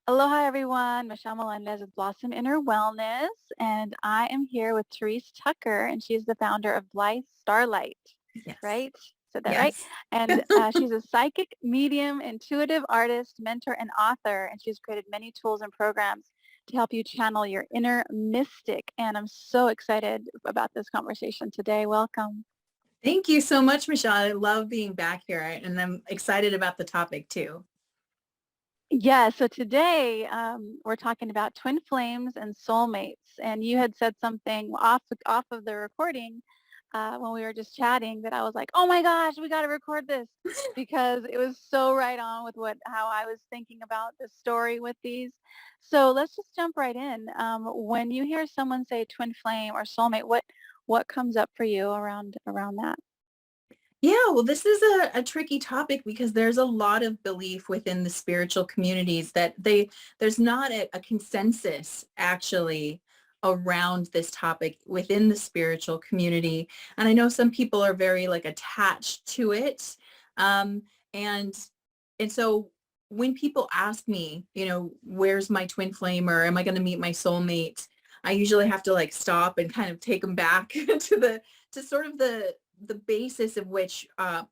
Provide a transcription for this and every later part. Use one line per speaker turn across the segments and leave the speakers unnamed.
Aloha, everyone. Michelle Melendez with Blossom Inner Wellness, and I am here with Therese Tucker, and she's the founder of Blythe Starlight,
Yes.
right? Said that right?
Yes.
And she's a psychic medium, intuitive artist, mentor, and author, and she's created many tools and programs to help you channel your inner mystic. And I'm so excited about this conversation today. Welcome.
Thank you so much, Michelle. I love being back here, and I'm excited about the topic too.
Yeah, so today we're talking about twin flames and soulmates. And you had said something off of the recording when we were just chatting that I was like, oh my gosh, we got to record this because it was so right on with how I was thinking about the story with these. So let's just jump right in. When you hear someone say twin flame or soulmate, what comes up for you around that?
Yeah, well, this is a tricky topic because there's a lot of belief within the spiritual communities that there's not a consensus actually around this topic within the spiritual community. And I know some people are very like attached to it. Um, and and so when people ask me, where's my twin flame or am I going to meet my soulmate? I usually have to like stop and kind of take them back to sort of the basis of which I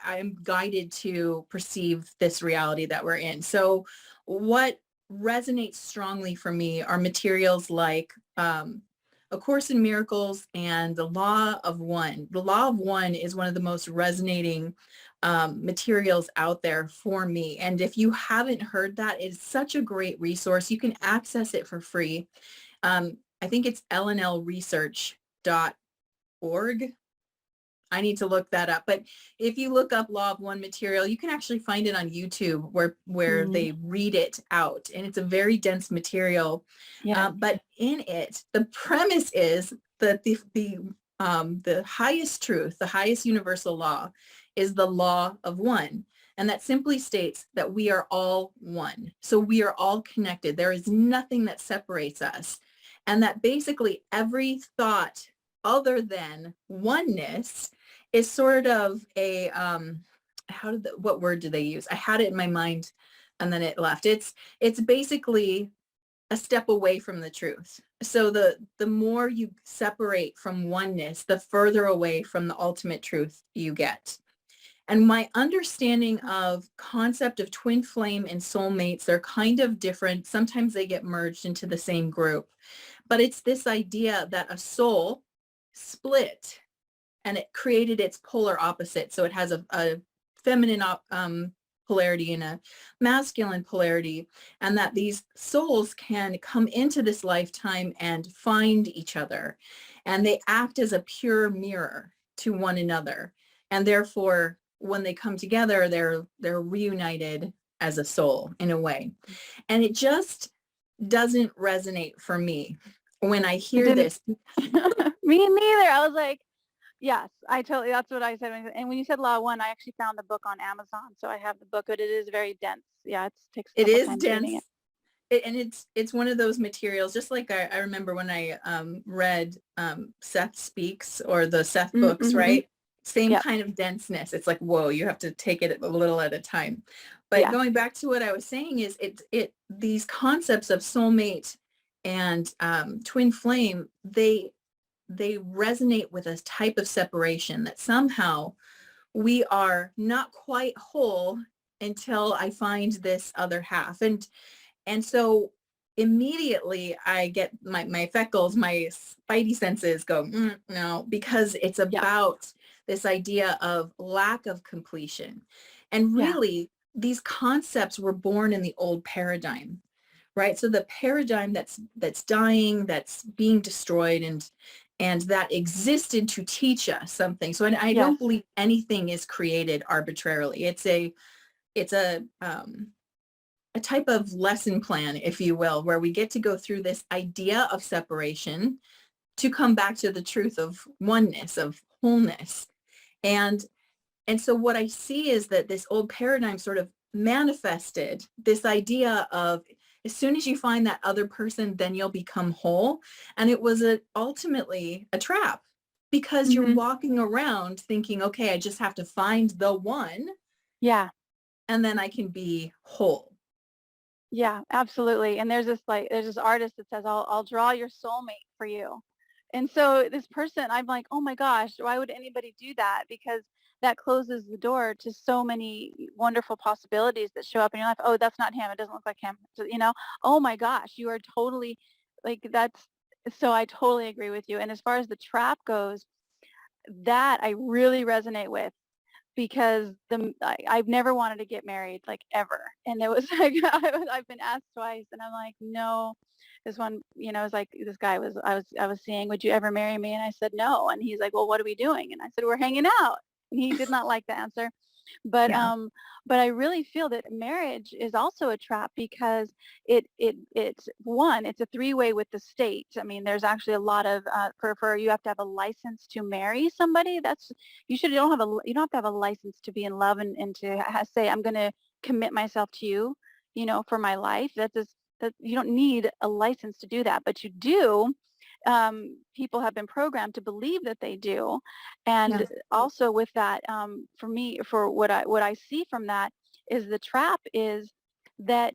am guided to perceive this reality that we're in. So what resonates strongly for me are materials like A Course in Miracles and the Law of One. The Law of One is one of the most resonating materials out there for me. And if you haven't heard that, it's such a great resource. You can access it for free. I think it's lnlresearch.org. I need to look that up. But if you look up Law of One material, you can actually find it on YouTube where
Mm,
they read it out. And it's a very dense material.
yeah.
But in it, the premise is that the highest truth, the highest universal law is the law of one. And that simply states that we are all one. So we are all connected. There is nothing that separates us. And that basically every thought other than oneness is sort of a what word do they use? I had it in my mind and then it left. It's basically a step away from the truth. So the more you separate from oneness, the further away from the ultimate truth you get. And my understanding of concept of twin flame and soulmates, they're kind of different. Sometimes they get merged into the same group. But it's this idea that a soul split and it created its polar opposite. So it has a feminine polarity and a masculine polarity, and that these souls can come into this lifetime and find each other, and they act as a pure mirror to one another. And therefore, when they come together, they're reunited as a soul in a way. And it just doesn't resonate for me when I
It
hear
didn't.
this.
Me neither. I was like, yes, I totally, that's what I said. And when you said Law One, I actually found the book on Amazon. So I have the book, but it is very dense. Yeah, it takes a
It
couple
is
times reading it.
dense. And it's one of those materials, just like I remember when I read Seth Speaks or the Seth books,
Mm-hmm.
right? Same
Yep.
kind of denseness. It's like, whoa, you have to take it a little at a time. But
Yeah.
going back to what I was saying is it these concepts of soulmate and twin flame, they resonate with a type of separation that somehow we are not quite whole until I find this other half. And so immediately I get my feckles, my spidey senses go, no, because it's
Yeah.
about this idea of lack of completion. And
Yeah.
really, these concepts were born in the old paradigm, right? So the paradigm that's dying, that's being destroyed, and that existed to teach us something. So I
Yes.
don't believe anything is created arbitrarily. It's a type of lesson plan, if you will, where we get to go through this idea of separation to come back to the truth of oneness, of wholeness. And and so what I see is that this old paradigm sort of manifested this idea of as soon as you find that other person, then you'll become whole. And it was ultimately a trap because you're
Mm-hmm.
walking around thinking, okay, I just have to find the one
Yeah.
and then I can be whole.
Yeah, absolutely. And there's this artist that says, I'll draw your soulmate for you. And so this person, I'm like, oh my gosh, why would anybody do that? Because that closes the door to so many wonderful possibilities that show up in your life. Oh, that's not him. It doesn't look like him. So, oh my gosh, you are totally like that's so I totally agree with you. And as far as the trap goes, that I really resonate with because I've never wanted to get married like ever, and it was like I've been asked twice, and I'm like, no. This one, it was like this guy I was seeing, would you ever marry me? And I said no, and he's like, well, what are we doing? And I said, we're hanging out, and he did not like the answer. But
Yeah.
but I really feel that marriage is also a trap because it's one, it's a three-way with the state. I mean, there's actually a lot of for you have to have a license to marry somebody. You don't have to have a license to be in love and to say I'm going to commit myself to you, for my life. That you don't need a license to do that, but you do. People have been programmed to believe that they do,
Yeah.
and also with that, for me, for what I see from that is the trap is that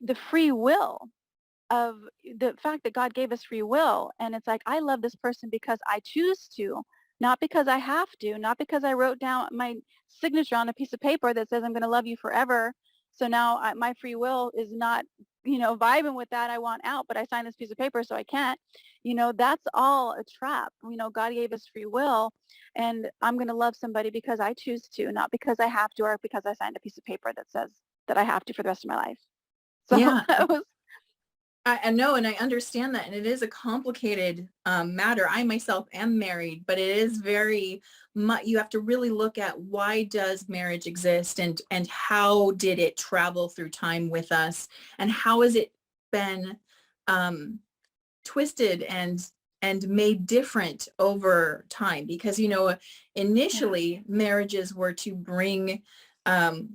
the free will of the fact that God gave us free will. And it's like, I love this person because I choose to, not because I have to, not because I wrote down my signature on a piece of paper that says I'm going to love you forever. So now my free will is not, vibing with that. I want out, but I signed this piece of paper, so I can't. That's all a trap. God gave us free will, and I'm going to love somebody because I choose to, not because I have to or because I signed a piece of paper that says that I have to for the rest of my life. So
Yeah.
that was,
I know, and I understand that, and it is a complicated matter. I myself am married, but it is very much, you have to really look at why does marriage exist, and how did it travel through time with us, and how has it been um, twisted and made different over time, because
yeah.
initially marriages were to bring um,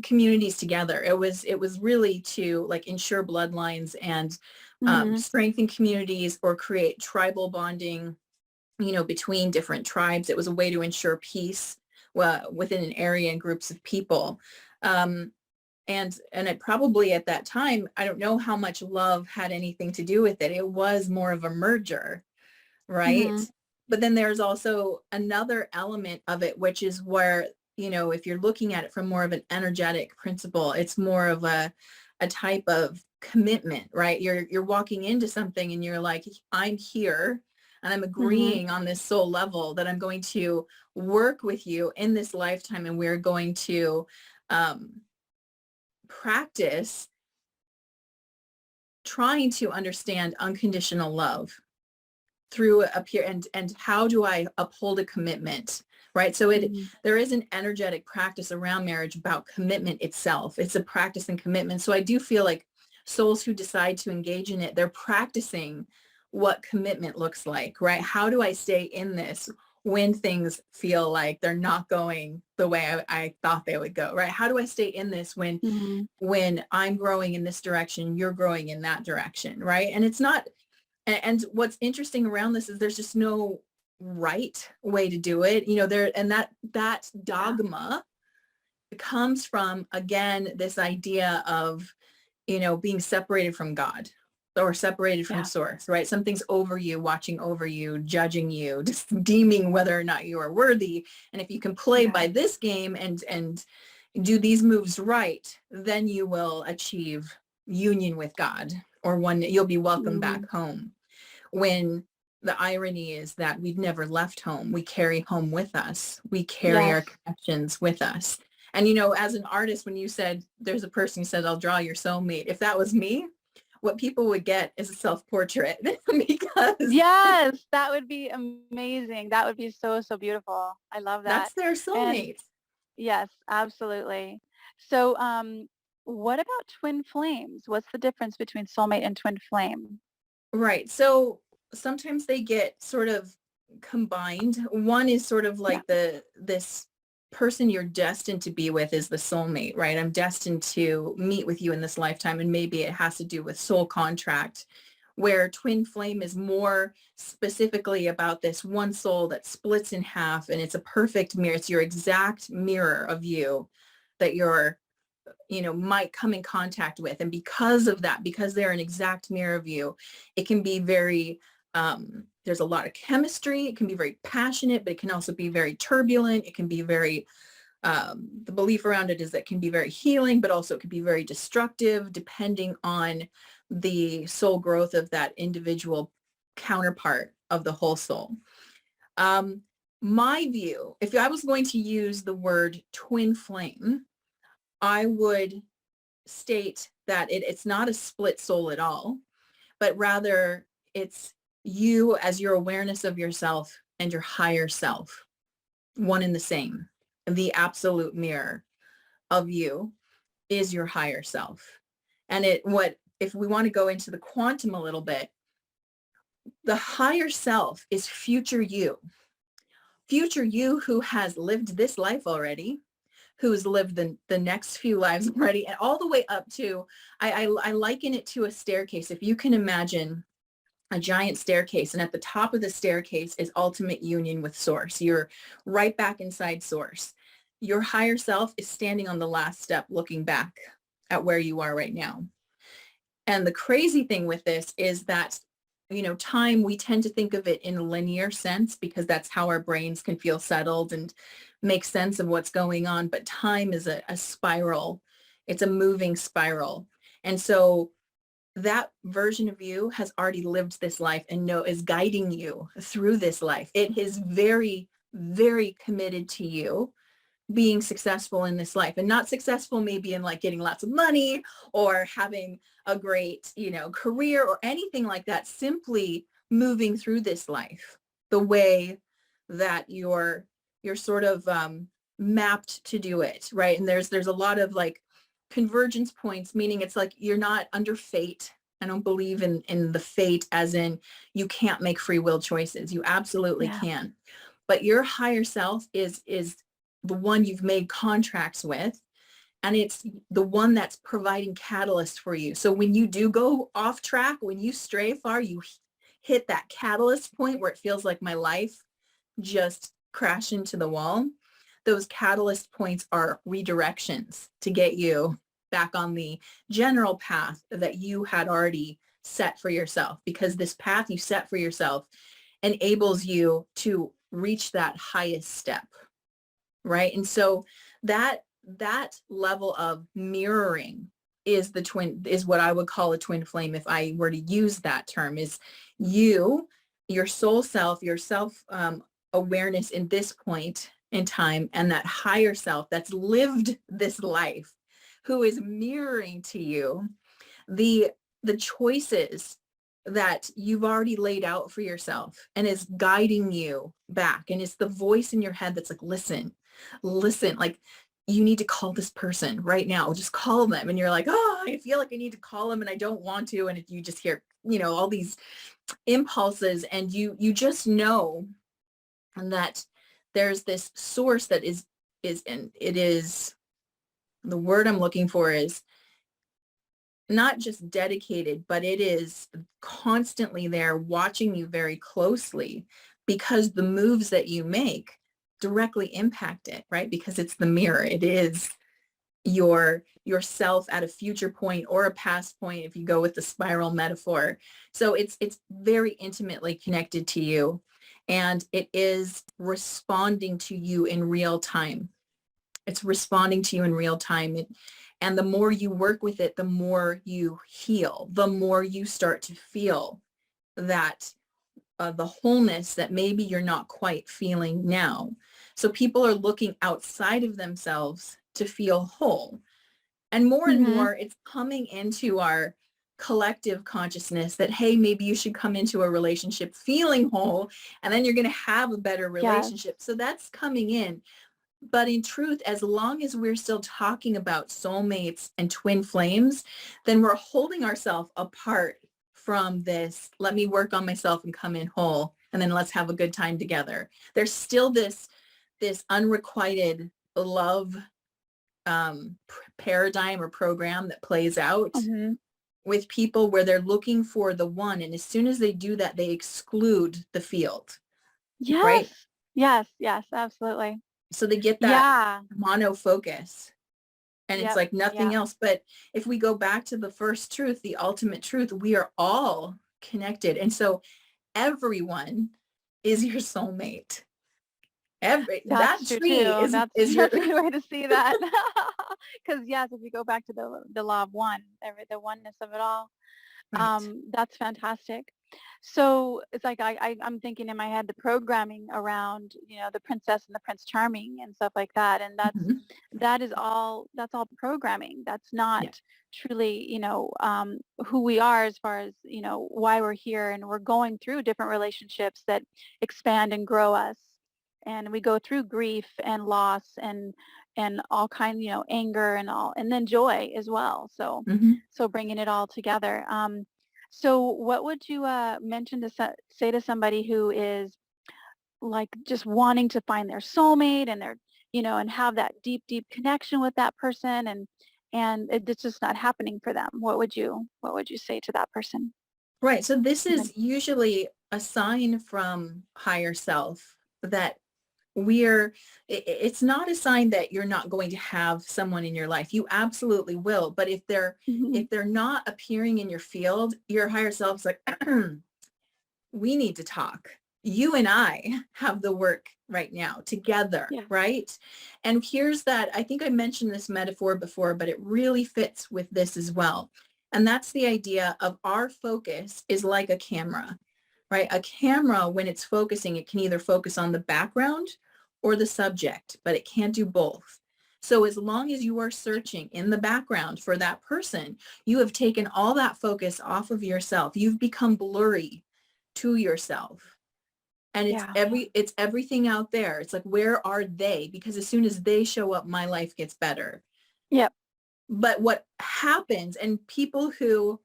communities together. It was really to like ensure bloodlines and
Mhm.
strengthen communities or create tribal bonding, between different tribes. It was a way to ensure peace within an area and groups of people. Um, and it probably at that time, I don't know how much love had anything to do with it. It was more of a merger, right?
Mhm.
But then there's also another element of it, which is where, if you're looking at it from more of an energetic principle, it's more of a type of commitment, right? You're walking into something and you're like, I'm here and I'm
Mhm.
agreeing on this soul level that I'm going to work with you in this lifetime, and we're going to um, practice trying to understand unconditional love through a peer, and how do I uphold a commitment, right? So
Mhm.
there is an energetic practice around marriage about commitment itself. It's a practice and commitment. So I do feel like souls who decide to engage in it, they're practicing what commitment looks like, right? How do I stay in this when things feel like they're not going the way I thought they would go, right? How do I stay in this
Mhm.
when I'm growing in this direction, you're growing in that direction, right? And it's not, and what's interesting around this is there's just no right way to do it, and that
Yeah.
dogma comes from, again, this idea of, being separated from God or separated from
Yeah.
source, right? Something's over you, watching over you, judging you, just deeming whether or not you are worthy. And if you can play
Yeah.
by this game and do these moves right, then you will achieve union with God, or one, you'll be welcome back
Mhm.
home. When the irony is that we've never left home. We carry home with us. We carry our
Yes.
connections with us. And, as an artist, when you said there's a person who said, I'll draw your soulmate, if that was me, what people would get is a self-portrait because
Yes, that would be amazing. That would be so, so beautiful. I love that.
that's their
And
soulmate.
yes, absolutely. So, what about twin flames? What's the difference between soulmate and twin flame?
Right. So sometimes they get sort of combined. One is sort of
Yeah.
like this person you're destined to be with is the soulmate, right? I'm destined to meet with you in this lifetime, and maybe it has to do with soul contract, where twin flame is more specifically about this one soul that splits in half, and it's a perfect mirror. It's your exact mirror of you that you're might come in contact with. And because of that, because they're an exact mirror of you, it can be very, there's a lot of chemistry. It can be very passionate, but it can also be very turbulent. It can be very, the belief around it is that it can be very healing, but also it can be very destructive depending on the soul growth of that individual counterpart of the whole soul. My view, if I was going to use the word twin flame, I would state that it's not a split soul at all, but rather it's you as your awareness of yourself and your higher self, one and the same. The absolute mirror of you is your higher self. And if we want to go into the quantum a little bit, the higher self is future you who has lived this life already, who's lived the next few lives already, and all the way up to, I liken it to a staircase. If you can imagine a giant staircase, and at the top of the staircase is ultimate union with source. You're right back inside source. Your higher self is standing on the last step, looking back at where you are right now. And the crazy thing with this is that, time, we tend to think of it in a linear sense because that's how our brains can feel settled and make sense of what's going on. But time is a spiral. It's a moving spiral. And so that version of you has already lived this life and is guiding you through this life. It is very, very committed to you being successful in this life, and not successful maybe in like getting lots of money or having a great, career or anything like that. Simply moving through this life the way that you're sort of mapped to do it, right? And there's a lot of like convergence points, meaning it's like you're not under fate. I don't believe in the fate as in you can't make free will choices. You absolutely
Yeah.
can. But your higher self is the one you've made contracts with, and it's the one that's providing catalyst for you. So when you do go off track, when you stray far, you hit that catalyst point where it feels like my life just crashed into the wall. Those catalyst points are redirections to get you back on the general path that you had already set for yourself, because this path you set for yourself enables you to reach that highest step, right? And so that level of mirroring is what I would call a twin flame, if I were to use that term, is your soul self, your self awareness in this point in time, and that higher self that's lived this life, who is mirroring to you the choices that you've already laid out for yourself, and is guiding you back. And it's the voice in your head that's like, listen, like you need to call this person right now. Just call them. And you're like, oh, I feel like I need to call them and I don't want to. And you just hear, all these impulses, and you just know that there's this source that is, and it is, the word I'm looking for is not just dedicated, but it is constantly there watching you very closely, because the moves that you make directly impact it, right? Because it's the mirror. It is yourself at a future point or a past point, if you go with the spiral metaphor. So it's very intimately connected to you, and it is responding to you in real time. It's responding to you in real time. And the more you work with it, the more you heal, the more you start to feel that the wholeness that maybe you're not quite feeling now. So people are looking outside of themselves to feel whole. And
Mm-hmm.
more, it's coming into our collective consciousness that, hey, maybe you should come into a relationship feeling whole, and then you're going to have a better
Yes.
relationship. So that's coming in. But in truth, as long as we're still talking about soulmates and twin flames, then we're holding ourselves apart from this, let me work on myself and come in whole, and then let's have a good time together. There's still this unrequited love paradigm or program that plays out
Mm-hmm.
with people, where they're looking for the one. And as soon as they do that, they exclude the field, right?
Yes. Yes. Yes. Absolutely.
So they get that
Yeah.
mono focus. and it's
Yep.
like nothing
Yeah.
else. But if we go back to the first truth, the ultimate truth, we are all connected. And so everyone is your soulmate. That
That's true
tree
too. That's
is your
that's a good way to see that. Because yes, if you go back to the law of one, the oneness of it all,
right.
that's fantastic. So it's like I'm thinking in my head the programming around, the princess and the prince charming and stuff like that. And
Mhm.
that's all programming. That's not
Yeah.
truly, who we are as far as, why we're here. And we're going through different relationships that expand and grow us. And we go through grief and loss and all kinds, anger and all, and then joy as well. So,
Mhm.
so bringing it all together. So what would you mention to say to somebody who is like just wanting to find their soulmate and their, and have that deep, deep connection with that person and it's just not happening for them? What would you say to that person?
Right. So this
And then,
is usually a sign from higher self that we're it's not a sign that you're not going to have someone in your life. You absolutely will. But
Mhm.
if they're not appearing in your field, your higher self's like, we need to talk. You and I have the work right now together,
Yeah,
right? And here's that, I think I mentioned this metaphor before, but it really fits with this as well. And that's the idea of our focus is like a camera, right? A camera, when it's focusing, it can either focus on the background or the subject, but it can't do both. So as long as you are searching in the background for that person, you have taken all that focus off of yourself. You've become blurry to yourself. And
yeah,
it's everything out there. It's like, where are they? Because as soon as they show up, my life gets better.
yep,
But what happens, and people who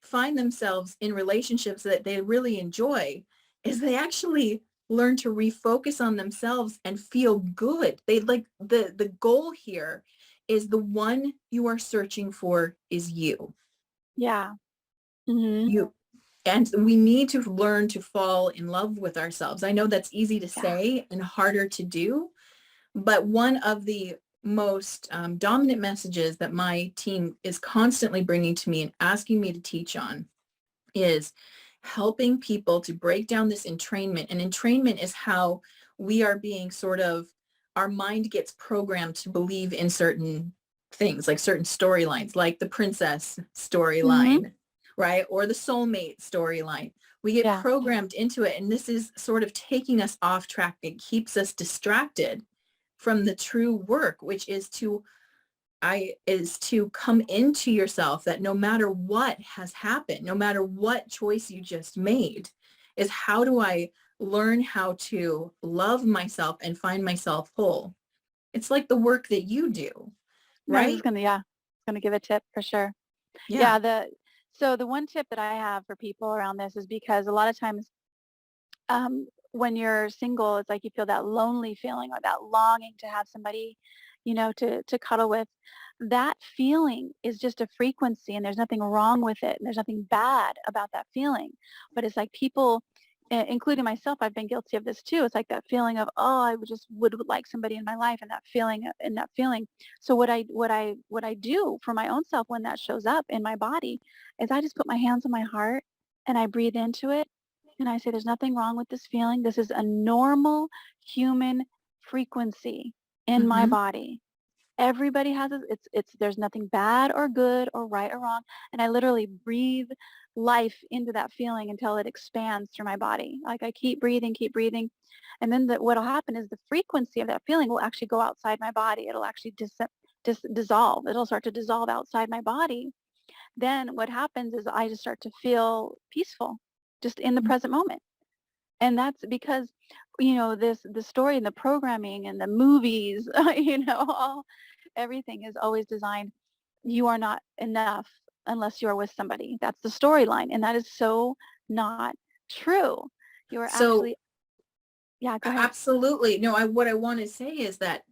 find themselves in relationships that they really enjoy, is they actually learn to refocus on themselves and feel good. They like the goal here is the one you are searching for is you.
yeah. Hmm.
You and we need to learn to fall in love with ourselves. I know that's easy to
Yeah,
say and harder to do, but one of the most dominant messages that my team is constantly bringing to me and asking me to teach on is helping people to break down this entrainment. And entrainment is how we are being sort of, our mind gets programmed to believe in certain things, like certain storylines, like the princess
hmm,
storyline, right? Or the soulmate storyline. We get
yeah,
programmed into it. And this is sort of taking us off track. It keeps us distracted from the true work, which is to come into yourself, that no matter what has happened, no matter what choice you just made, is how do I learn how to love myself and find myself whole? It's like the work that you do,
I was just
right?
gonna give a tip for sure.
Yeah.
Yeah, so the one tip that I have for people around this is because a lot of times when you're single, it's like you feel that lonely feeling or that longing to have somebody, to cuddle with. That feeling is just a frequency and there's nothing wrong with it. And there's nothing bad about that feeling. But it's like people, including myself, I've been guilty of this too. It's like that feeling of, oh, would like somebody in my life and that feeling. So what I do for my own self when that shows up in my body is I just put my hands on my heart and I breathe into it and I say, there's nothing wrong with this feeling. This is a normal human frequency in my
Mm-hmm.
body. Everybody has it. There's nothing bad or good or right or wrong. And I literally breathe life into that feeling until it expands through my body. Like I keep breathing. And then what'll happen is the frequency of that feeling will actually go outside my body. It'll actually dissolve. It'll start to dissolve outside my body. Then what happens is I just start to feel peaceful just in the present moment. And that's because, the story and the programming and the movies, everything is always designed. You are not enough unless you are with somebody. That's the storyline. And that is so not true. You are
So
actually, yeah, go ahead.
absolutely. No, what I want to say is that,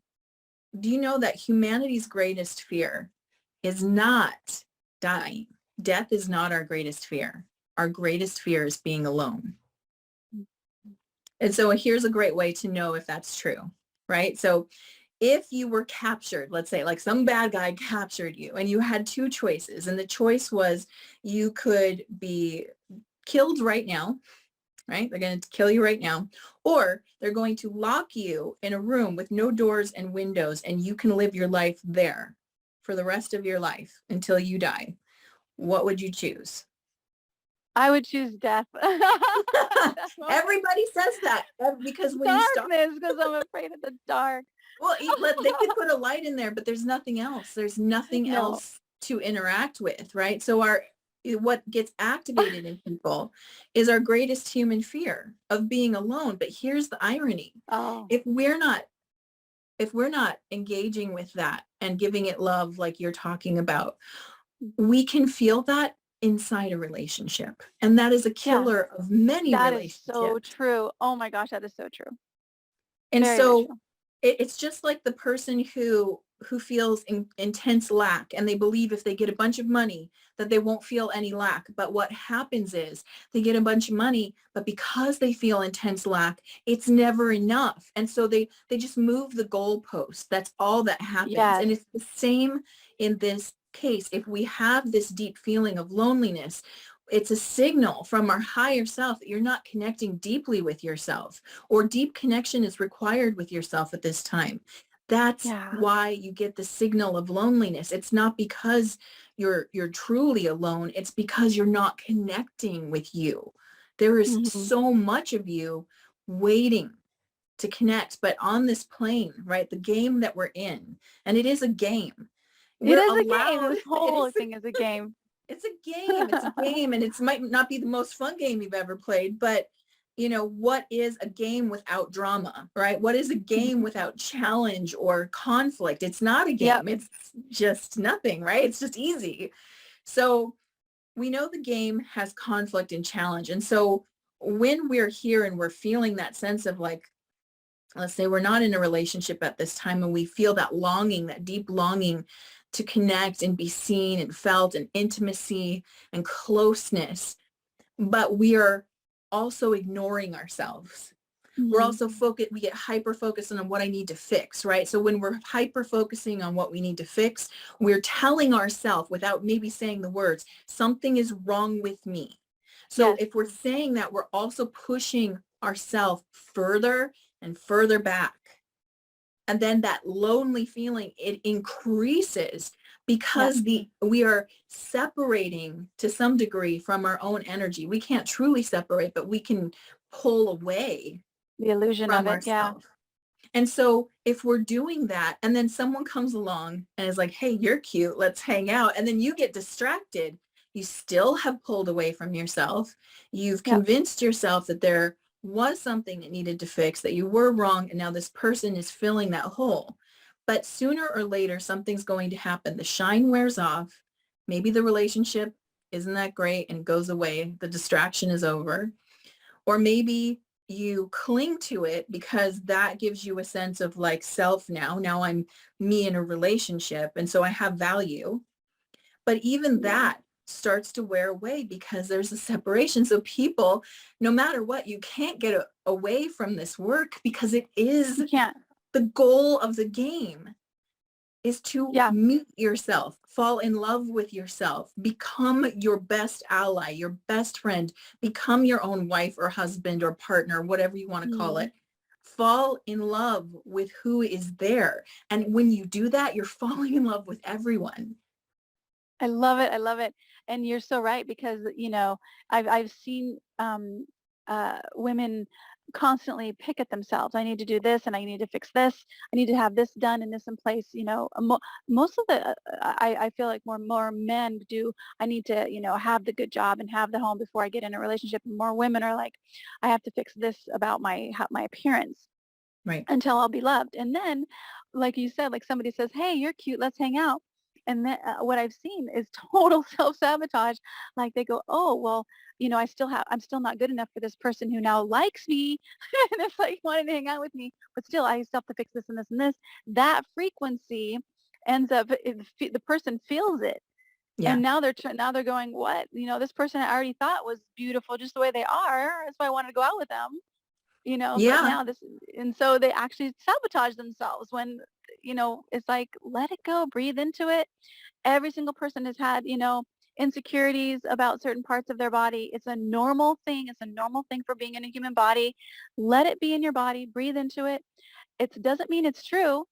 do you know that humanity's greatest fear is not dying? Death is not our greatest fear. Our greatest fear is being alone. And so here's a great way to know if that's true, right? So if you were captured, let's say like some bad guy captured you and you had two choices, and the choice was you could be killed right now, right? They're going to kill you right now, or they're going to lock you in a room with no doors and windows, and you can live your life there for the rest of your life until you die. What would you choose?
I would choose death. That moment.
Everybody says that because when you start,
Darkness, because I'm afraid of the dark.
well, they could put a light in there, but there's nothing else. There's nothing
No.
else to interact with, right? So what gets activated in people is our greatest human fear of being alone. But here's the irony.
Oh,
If we're not engaging with that and giving it love like you're talking about, we can feel that inside a relationship. And that is a
yeah.
killer of many
That is so
relationships.
true. Oh my gosh, that is so true.
And
Very, very
so
true.
it's just like the person who feels intense lack, and they believe if they get a bunch of money that they won't feel any lack. But what happens is they get a bunch of money, but because they feel intense lack, it's never enough. And so they just move the goalpost. That's all that happens.
Yes.
And it's the same in this case. If we have this deep feeling of loneliness, it's a signal from our higher self that you're not connecting deeply with yourself, or deep connection is required with yourself at this time. That's
Yeah.
why you get the signal of loneliness. It's not because you're truly alone. It's because you're not connecting with you. There is
Hmm.
so much of you waiting to connect, but on this plane, right? The game that we're in, and it is a game.
It
We're
is a game.
allowed,
This
it
whole
is
thing is a game.
it's a game. It's a game, and it might not be the most fun game you've ever played, but what is a game without drama, right? What is a game without challenge or conflict? It's not a
Yep.
game. It's just nothing, right? It's just easy. So we know the game has conflict and challenge. And so when we're here and we're feeling that sense of like, let's say we're not in a relationship at this time, and we feel that longing, that deep longing to connect and be seen and felt, and intimacy and closeness, but we are also ignoring ourselves. We're
Hmm.
also focused, we get hyper focused on what I need to fix, right? So when we're hyper focusing on what we need to fix, we're telling ourselves without maybe saying the words, something is wrong with me. So
Yes.
if we're saying that, we're also pushing ourselves further and further back. And then that lonely feeling, it increases
Yep.
because we are separating to some degree from our own energy. We can't truly separate, but we can pull away
The illusion of
from
it. Yeah.
ourselves. And so if we're doing that, and then someone comes along and is like, hey, you're cute, let's hang out, and then you get distracted, you still have pulled away from yourself. You've
Yep.
convinced yourself that there was something that needed to fix, that you were wrong, and now this person is filling that hole. But sooner or later, something's going to happen. The shine wears off. Maybe the relationship isn't that great and goes away. The distraction is over. Or maybe you cling to it because that gives you a sense of like self now. Now I'm me in a relationship, and so I have value. But even
Yeah.
that starts to wear away because there's a separation. So people, no matter what, you can't get away from this work because it
You
is
can't.
the goal of the game is to
Yeah.
meet yourself, fall in love with yourself, become your best ally, your best friend, become your own wife or husband or partner, whatever you want to call
Mm.
it. Fall in love with who is there. And when you do that, you're falling in love with everyone.
I love it. I love it. And you're so right because, I've seen women constantly pick at themselves. I need to do this and I need to fix this. I need to have this done and this in place. Most of I feel like more men do. I need to, have the good job and have the home before I get in a relationship. And more women are like, I have to fix this about my appearance
Right.
until I'll be loved. And then, like you said, like somebody says, hey, you're cute, let's hang out. And then what I've seen is total self-sabotage. Like they go, oh, well, I'm still not good enough for this person who now likes me. And it's like wanting to hang out with me, but still I still have to fix this and this and this. That frequency ends up, the person feels it.
Yeah.
And now they're going, what? This person I already thought was beautiful just the way they are. That's why I wanted to go out with them. But
Yeah.
now this, and so they actually sabotage themselves when, it's like, let it go, breathe into it. Every single person has had, insecurities about certain parts of their body. It's a normal thing. It's a normal thing for being in a human body. Let it be in your body. Breathe into it. It doesn't mean it's true.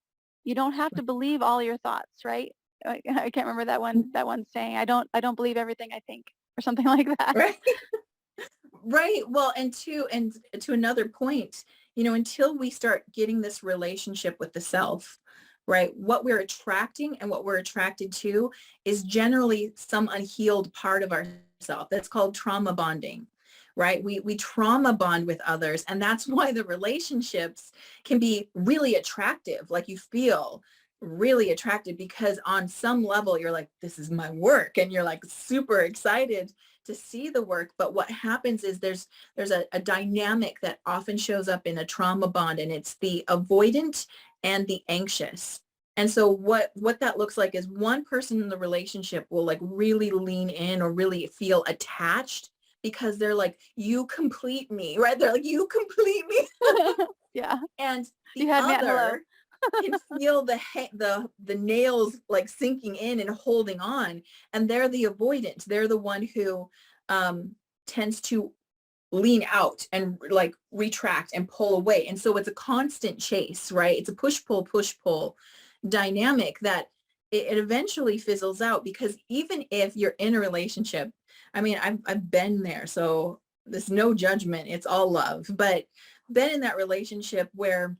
You don't have to believe all your thoughts, right? I can't remember that one saying. I don't believe everything I think or something like that.
Right. Right. Well, and to another point, until we start getting this relationship with the self, right? What we're attracting and what we're attracted to is generally some unhealed part of ourself. That's called trauma bonding, right? We trauma bond with others, and that's why the relationships can be really attractive. Like you feel really attracted because on some level you're like, this is my work, and you're like super excited to see the work. But what happens is there's a dynamic that often shows up in a trauma bond, and it's the avoidant and the anxious. And so what that looks like is one person in the relationship will like really lean in or really feel attached because they're like, you complete me, right? They're like, you complete me.
Yeah.
And
You
the
had me at hello.
other can feel the nails like sinking in and holding on, and they're the avoidant. They're the one who tends to lean out and like retract and pull away. And so it's a constant chase, right? It's a push pull dynamic that it eventually fizzles out, because even if you're in a relationship, I mean, I've been there, so there's no judgment, it's all love, but been in that relationship where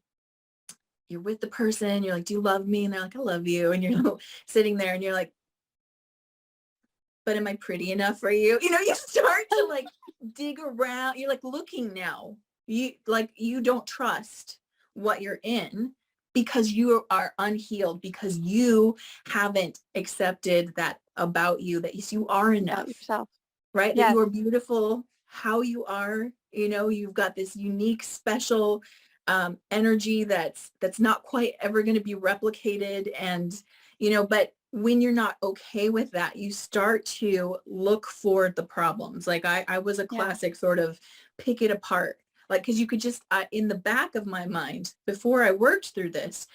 you're with the person, you're like, do you love me? And they're like, I love you. And you're sitting there and you're like, but am I pretty enough for you? You start to like dig around. You're like looking now. You don't trust what you're in because you are unhealed, because you haven't accepted that about you, that you are
About
enough,
yourself.
right? That
Yes.
you are beautiful how you are. You've got this unique, special energy that's not quite ever going to be replicated. And, but when you're not okay with that, you start to look for the problems. Like I was a
Yeah.
classic sort of pick it apart. Like, because you could just, in the back of my mind, before I worked through this,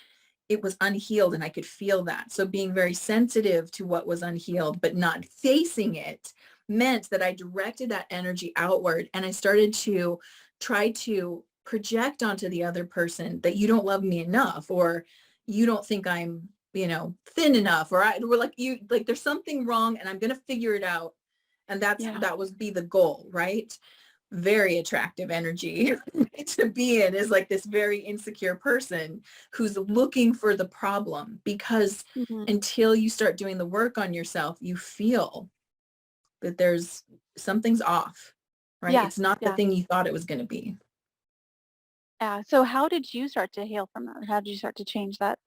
it was unhealed and I could feel that. So being very sensitive to what was unhealed, but not facing it, meant that I directed that energy outward, and I started to try to project onto the other person that you don't love me enough, or you don't think I'm, thin enough, or we're like, you like there's something wrong and I'm going to figure it out. And
Yeah.
that was be the goal, right? Very attractive energy to be in, is like this very insecure person who's looking for the problem, because
Hmm.
until you start doing the work on yourself, you feel that there's something's off, right?
Yes.
It's not the
Yeah.
thing you thought it was going to be.
Yeah. So how did you start to heal from that? Or how did you start to change that?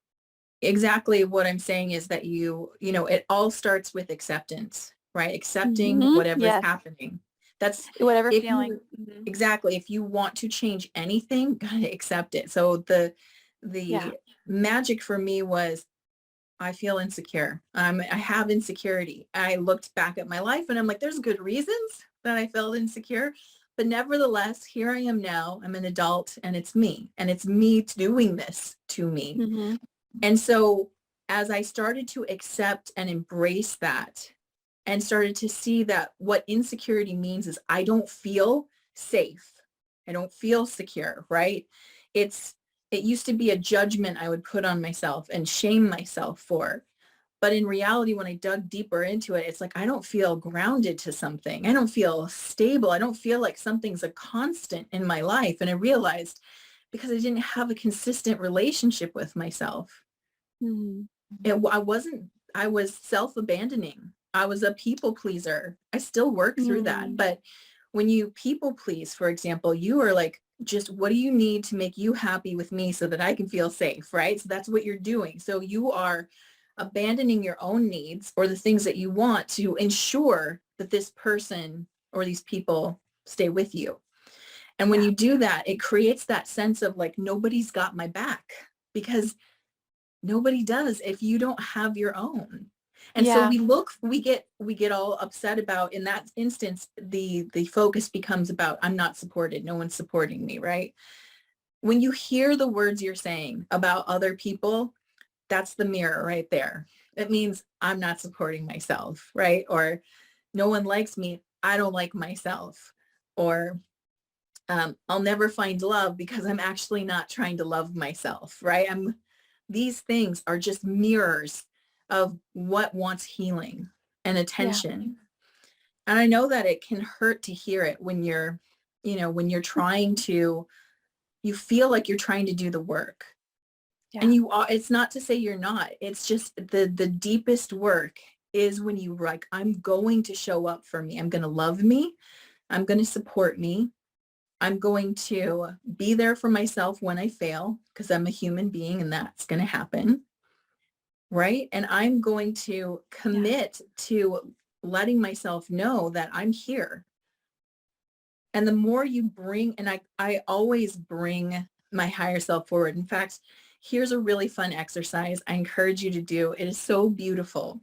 Exactly what I'm saying is that it all starts with acceptance, right? Accepting
Hmm.
whatever's
Yes.
happening. That's
Whatever
if
feeling.
you exactly if you want to change anything, gotta accept it. So
Yeah.
the magic for me was, I feel insecure. I have insecurity. I looked back at my life and I'm like, there's good reasons that I felt insecure. But nevertheless, here I am now. I'm an adult and it's me. And it's me doing this to me.
Hmm.
And so as I started to accept and embrace that, and started to see that what insecurity means is I don't feel safe. I don't feel secure, right? It used to be a judgment I would put on myself and shame myself for. But in reality, when I dug deeper into it, it's like, I don't feel grounded to something. I don't feel stable. I don't feel like something's a constant in my life. And I realized, because I didn't have a consistent relationship with myself.
Hmm.
I was self-abandoning. I was a people pleaser. I still work through that.
Hmm.
But when you people please, for example, you are like, just what do you need to make you happy with me so that I can feel safe, right? So that's what you're doing. So you are abandoning your own needs or the things that you want to ensure that this person or these people stay with you. And when
Yeah.
you do that, it creates that sense of like, nobody's got my back, because nobody does if you don't have your own. And so
Yeah.
we get all upset about, in that instance, the focus becomes about, I'm not supported, no one's supporting me, right? When you hear the words you're saying about other people, that's the mirror right there. It means I'm not supporting myself, right? Or no one likes me, I don't like myself. Or I'll never find love because I'm actually not trying to love myself, right? These things are just mirrors of what wants healing and
Yeah.
attention. And I know that it can hurt to hear it when you're, when you're trying to, you feel like you're trying to do the work.
Yeah.
And you are, it's not to say you're not. It's just the deepest work is when you like, I'm going to show up for me. I'm going to love me. I'm going to support me. I'm going to be there for myself when I fail because I'm a human being and that's going to happen. Right. And I'm going to
Yeah.
commit to letting myself know that I'm here. And the more you bring, and I always bring my higher self forward. In fact, here's a really fun exercise I encourage you to do. It is so beautiful.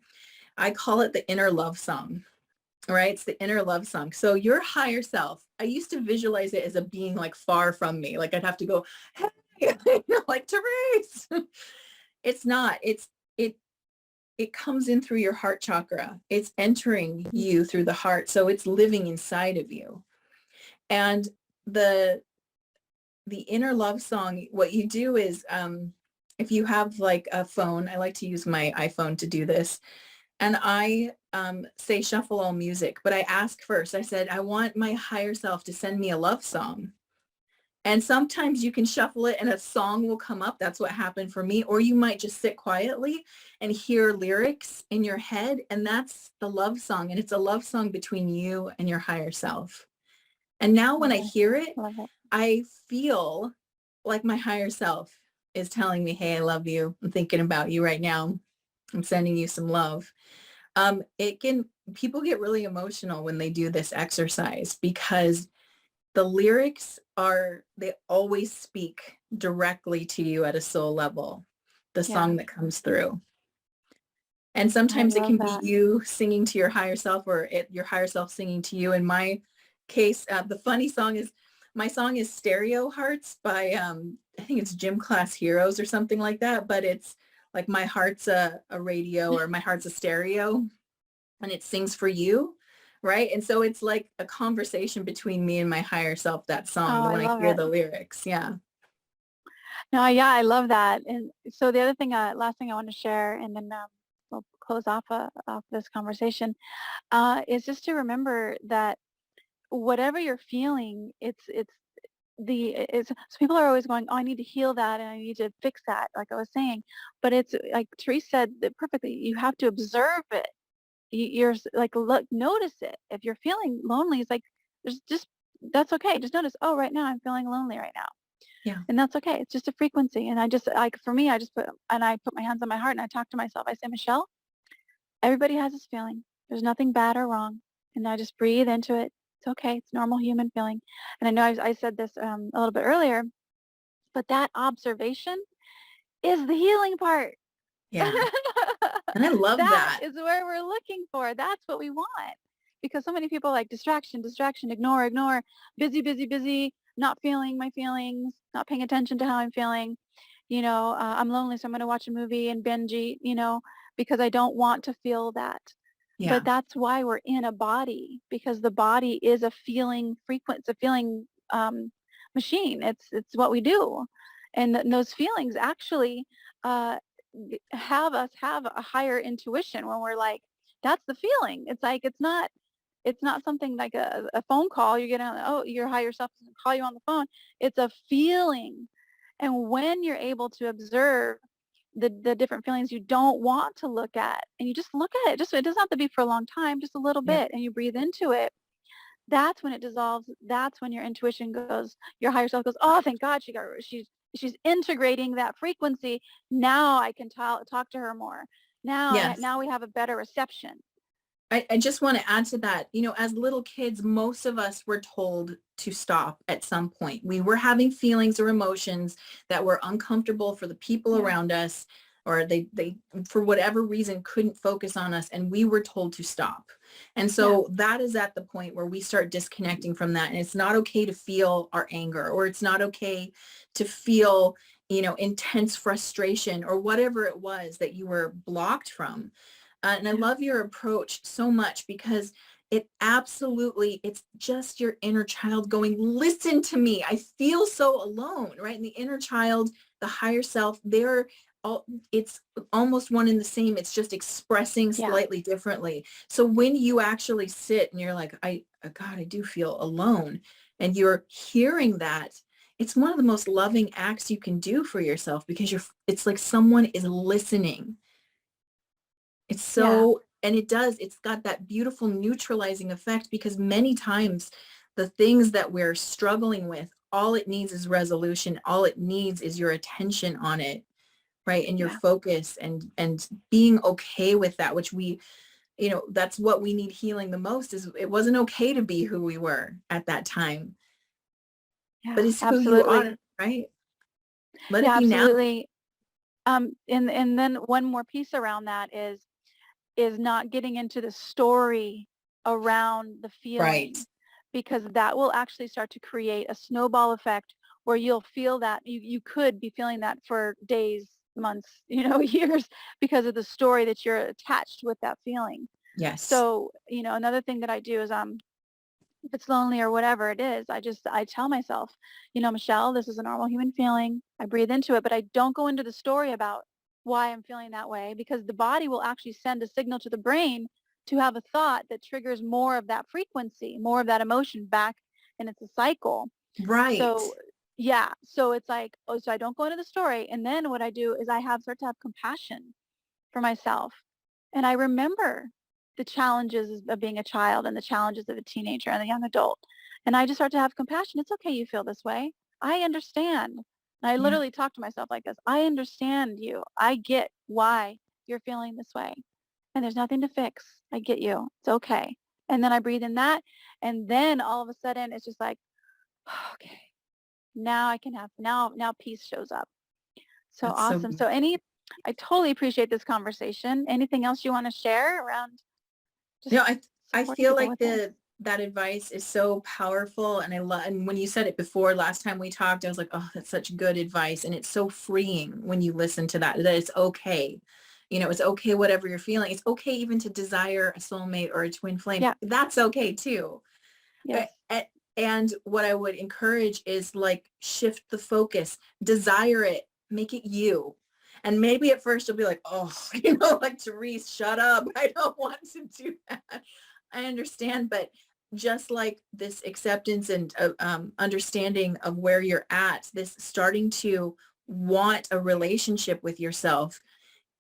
I call it the inner love song, right? It's the inner love song. So your higher self, I used to visualize it as a being like far from me. Like I'd have to go, hey, like Therese. It's not. It it comes in through your heart chakra. It's entering you through the heart. So it's living inside of you. And the inner love song, what you do is if you have like a phone, I like to use my iPhone to do this. And I say shuffle all music, but I ask first, I said, I want my higher self to send me a love song. And sometimes you can shuffle it and a song will come up. That's what happened for me. Or you might just sit quietly and hear lyrics in your head. And that's the love song. And it's a love song between you and your higher self. And now when I
Love it.
hear it,
Love it.
I feel like my higher self is telling me, hey, I love you. I'm thinking about you right now. I'm sending you some love. People get really emotional when they do this exercise because the lyrics they always speak directly to you at a soul level, the
Yeah.
song that comes through. And
I
sometimes it
love
can be
that.
you singing to your higher self or your higher self singing to you. In my case, the funny song is, my song is Stereo Hearts by, I think it's Gym Class Heroes or something like that, but it's like my heart's a radio or my heart's a stereo and it sings for you. Right. And so it's like a conversation between me and my higher self, that
Oh,
song,
I
when I
love
hear
it.
the lyrics. Yeah.
No, yeah, I love that. And so the other thing, last thing I want to share, and then we'll close off this conversation, is just to remember that whatever you're feeling, so people are always going, oh, I need to heal that and I need to fix that, like I was saying. But it's like Therese said that perfectly. You have to observe it. Like, look, notice it. If you're feeling lonely, it's like there's just that's okay. Just notice. Oh, right now I'm feeling lonely right now.
Yeah.
And that's okay. It's just a frequency. And I just, like, for me, I put my hands on my heart and I talk to myself. I say, Michelle, everybody has this feeling. There's nothing bad or wrong. And I just breathe into it. It's okay. It's normal human feeling. And I know I said this a little bit earlier, but that observation is the healing part.
Yeah. And I love
That
that.
is where we're looking for. That's what we want. Because so many people like distraction, distraction, ignore, ignore, busy, busy, busy, not feeling my feelings, not paying attention to how I'm feeling. I'm lonely, so I'm going to watch a movie and binge eat, because I don't want to feel that. But
Yeah.
that's why we're in a body, because the body is a feeling it's a feeling machine. It's what we do. And those feelings actually uh, have us have a higher intuition when we're like, that's the feeling. It's like, it's not something like a phone call. You get on, oh, your higher self doesn't call you on the phone. It's a feeling. And when you're able to observe the different feelings you don't want to look at, and you just look at it, it doesn't have to be for a long time, just a little
Yeah.
bit, and you breathe into it, that's when it dissolves. That's when your intuition goes, your higher self goes, oh, thank God she's integrating that frequency. Now I can talk to her more.
Yes.
Now we have a better reception.
I just want to add to that, as little kids, most of us were told to stop at some point. We were having feelings or emotions that were uncomfortable for the people
Yeah.
around us, or they for whatever reason couldn't focus on us, and we were told to stop. And
Yeah.
so that is at the point where we start disconnecting from that. And it's not okay to feel our anger, or it's not okay to feel intense frustration or whatever it was that you were blocked from. And I
Yeah.
love your approach so much because it's just your inner child going, listen to me. I feel so alone, right? And the inner child, the higher self, it's almost one and the same. It's just expressing
Yeah.
slightly differently. So when you actually sit and you're like, God, I do feel alone. And you're hearing that, it's one of the most loving acts you can do for yourself because it's like someone is listening. It's
Yeah.
so, and it's got that beautiful neutralizing effect because many times the things that we're struggling with, all it needs is resolution. All it needs is your attention on it, right? And your
Yeah.
focus and being okay with that, which that's what we need healing the most is it wasn't okay to be who we were at that time, but
Yeah.
it's who you
Absolutely.
are, right? Let it
Yeah,
be now.
absolutely. And then one more piece around that is not getting into the story around the
Right.
feeling, because that will actually start to create a snowball effect where you'll feel that you could be feeling that for days, months, years, because of the story that you're attached with that feeling.
Yes.
So, another thing that I do is if it's lonely or whatever it is, I tell myself, Michelle, this is a normal human feeling. I breathe into it, but I don't go into the story about why I'm feeling that way, because the body will actually send a signal to the brain to have a thought that triggers more of that frequency, more of that emotion back, and it's a cycle.
Right.
So yeah, so it's like, oh, so I don't go into the story. And then what I do is start to have compassion for myself. And I remember the challenges of being a child and the challenges of a teenager and a young adult. And I just start to have compassion. It's okay you feel this way. I understand. And I
Yeah.
literally talk to myself like this. I understand you. I get why you're feeling this way. And there's nothing to fix. I get you. It's okay. And then I breathe in that. And then all of a sudden it's just like, okay, now I can have, now peace shows up. So
That's so
awesome.
beautiful.
I totally appreciate this conversation. Anything else you want to share around
You
just
know, I
supporting
feel
people
like
with this?
that advice is so powerful, and I love. And when you said it before last time we talked, I was like, oh, that's such good advice, and it's so freeing when you listen to that. That it's okay. It's okay whatever you're feeling. It's okay even to desire a soulmate or a twin flame.
Yeah.
That's okay too.
Yes.
And what I would encourage is like shift the focus, desire it, make it you. And maybe at first you'll be like, oh, like Therese, shut up. I don't want to do that. I understand, but just like this acceptance and understanding of where you're at, this starting to want a relationship with yourself,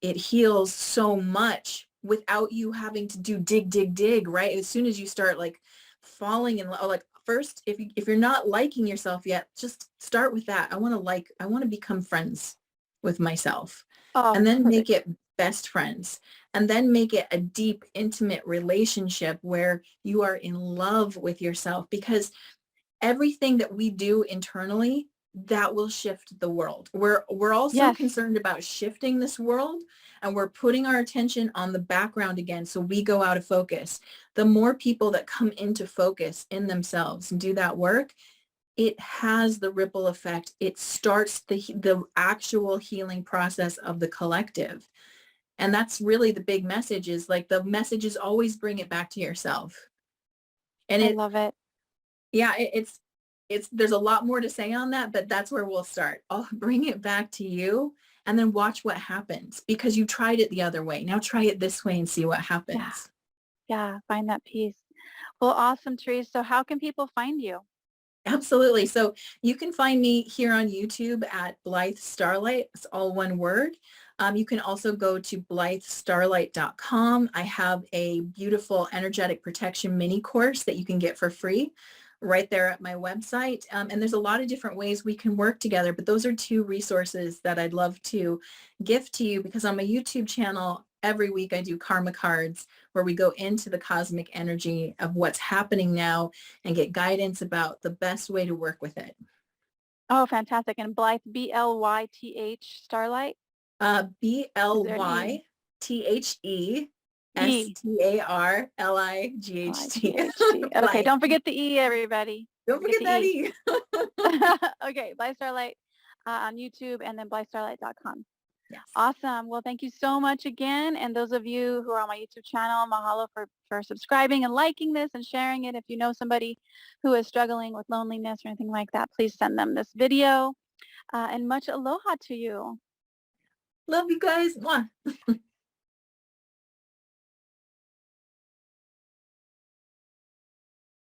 it heals so much without you having to do dig, right? As soon as you start like falling in love, like first, if you're not liking yourself yet, just start with that. I want to become friends with myself,
Oh,
and then make
perfect.
it best friends, and then make it a deep, intimate relationship where you are in love with yourself, because everything that we do internally, that will shift the world. We're also
Yes.
concerned about shifting this world, and we're putting our attention on the background again, so we go out of focus. The more people that come into focus in themselves and do that work, it has the ripple effect. It starts the actual healing process of the collective. And that's really the big message, is like the message is always bring it back to yourself. And
I love it.
yeah, it's there's a lot more to say on that, but that's where we'll start. I'll bring it back to you and then watch what happens, because you tried it the other way. Now try it this way and see what
Yeah.
happens.
Yeah. Find that peace. Well, awesome, Therese. So how can people find you?
Absolutely. So you can find me here on YouTube at Blythe Starlight. It's all one word. You can also go to blythestarlight.com. I have a beautiful energetic protection mini course that you can get for free right there at my website. And there's a lot of different ways we can work together, but those are two resources that I'd love to gift to you, because on my YouTube channel, every week I do karma cards where we go into the cosmic energy of what's happening now and get guidance about the best way to work with it.
Oh, fantastic. And Blythe, Blyth Is there an E? E.
Blythestarlight.
Blythe. Okay,
Blythe.
don't forget the E, everybody.
Don't
Don't forget
forget
the
that
E.
E.
Okay, Blythe Starlight. on YouTube, and then blystarlight.com.
Yes.
Awesome. Well, thank you so much again. And those of you who are on my YouTube channel, mahalo for subscribing and liking this and sharing it. If you know somebody who is struggling with loneliness or anything like that, please send them this video. And much aloha to you.
Love you guys. Mwah.